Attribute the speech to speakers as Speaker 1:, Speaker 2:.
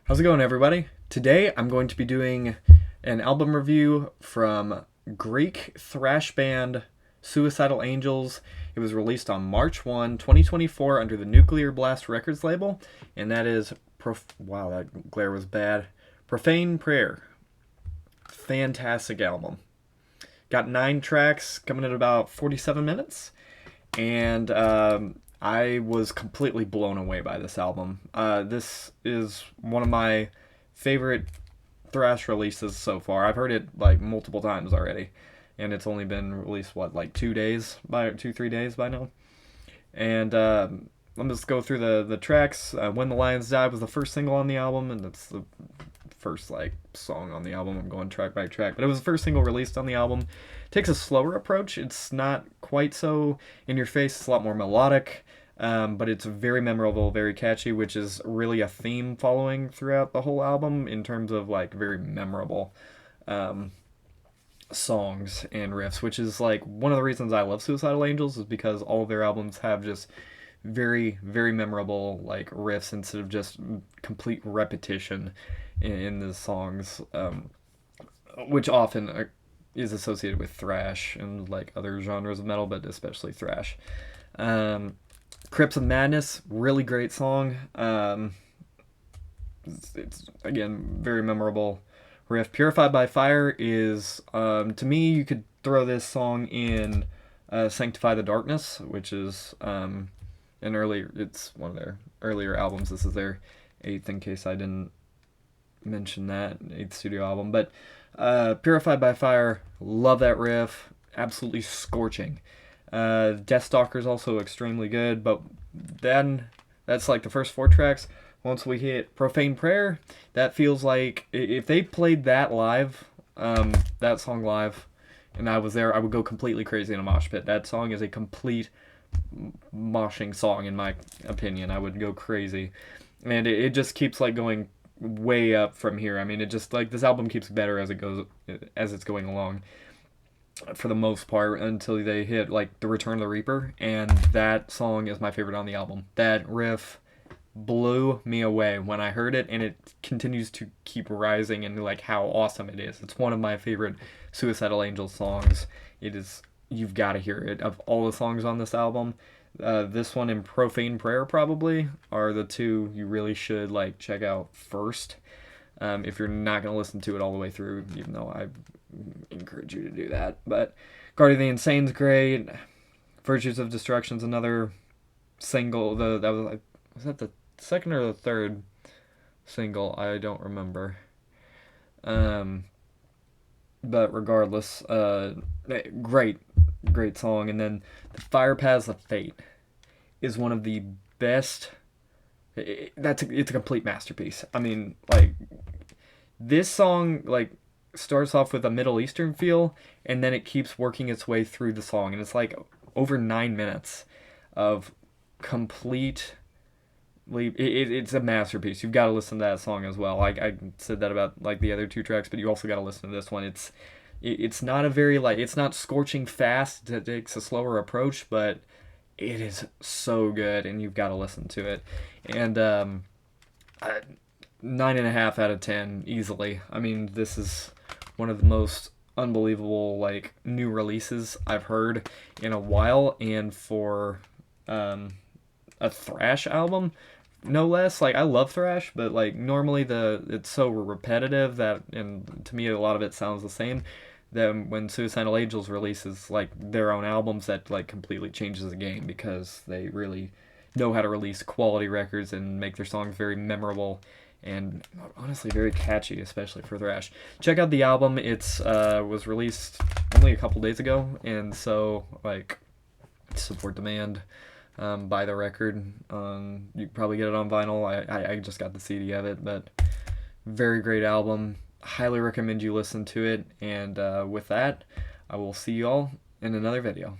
Speaker 1: How's it going, everybody? Today I'm going to be doing an album review from Greek thrash band Suicidal Angels. It was released on March 1, 2024 under the Nuclear Blast Records label, and that is wow, that glare was bad. Profane Prayer. Fantastic album. Got 9 tracks coming at about 47 minutes, and I was completely blown away by this album. This is one of my favorite thrash releases so far. I've heard it like multiple times already, and it's only been released like 2, 3 days by now. And let me just go through the tracks. "When the Lions Die" was the first single on the album, and it's the first like song on the album. I'm going track by track, but it was the first single released on the album. It takes a slower approach. It's not quite so in your face. It's a lot more melodic, but it's very memorable, very catchy, which is really a theme following throughout the whole album in terms of like very memorable songs and riffs, which is like one of the reasons I love Suicidal Angels, is because all of their albums have just very, very memorable like riffs instead of just complete repetition in the songs, which often is associated with thrash and like other genres of metal, but especially thrash. Crypts of Madness, really great song. It's again very memorable riff. Purified by Fire is, to me, you could throw this song in Sanctify the Darkness, which is it's one of their earlier albums. This is their 8th, in case I didn't mention that, 8th studio album. But Purified by Fire, love that riff, absolutely scorching. Deathstalker is also extremely good, but then that's like the first 4 tracks. Once we hit Profane Prayer, that feels like if they played that live, that song live, and I was there, I would go completely crazy in a mosh pit. That song is a complete moshing song, in my opinion. I would go crazy, and it just keeps like going way up from here. I mean, it just like this album keeps better as it's going along, for the most part, until they hit like the Return of the Reaper, and that song is my favorite on the album. That riff blew me away when I heard it, and it continues to keep rising in like how awesome it is. It's one of my favorite Suicidal Angels songs. It is, you've got to hear it. Of all the songs on this album, this one and Profane Prayer probably are the two you really should like check out first, if you're not going to listen to it all the way through, even though I encourage you to do that. But Guardian of the Insane's great. Virtues of Destruction's another single. Was that the second or the third single? I don't remember. But regardless, great song. And then The Fire Paths of Fate is one of the best. It's a complete masterpiece. I mean, like, this song like starts off with a Middle Eastern feel, and then it keeps working its way through the song, and it's like over 9 minutes of complete. It's a masterpiece. You've got to listen to that song as well. I said that about like the other 2 tracks, but you also got to listen to this one. It's not a very like, it's not scorching fast. It takes a slower approach, but it is so good, and you've got to listen to it. And 9.5 out of 10 easily. I mean, this is one of the most unbelievable like new releases I've heard in a while, and for a thrash album, no less. Like, I love thrash, but like normally it's so repetitive that, and to me a lot of it sounds the same, that when Suicidal Angels releases like their own albums, that like completely changes the game, because they really know how to release quality records and make their songs very memorable and honestly very catchy, especially for thrash. Check out the album. It's was released only a couple days ago, and so like support the band. Buy the record. You can probably get it on vinyl. I just got the CD of it, but very great album. Highly recommend you listen to it. And with that, I will see you all in another video.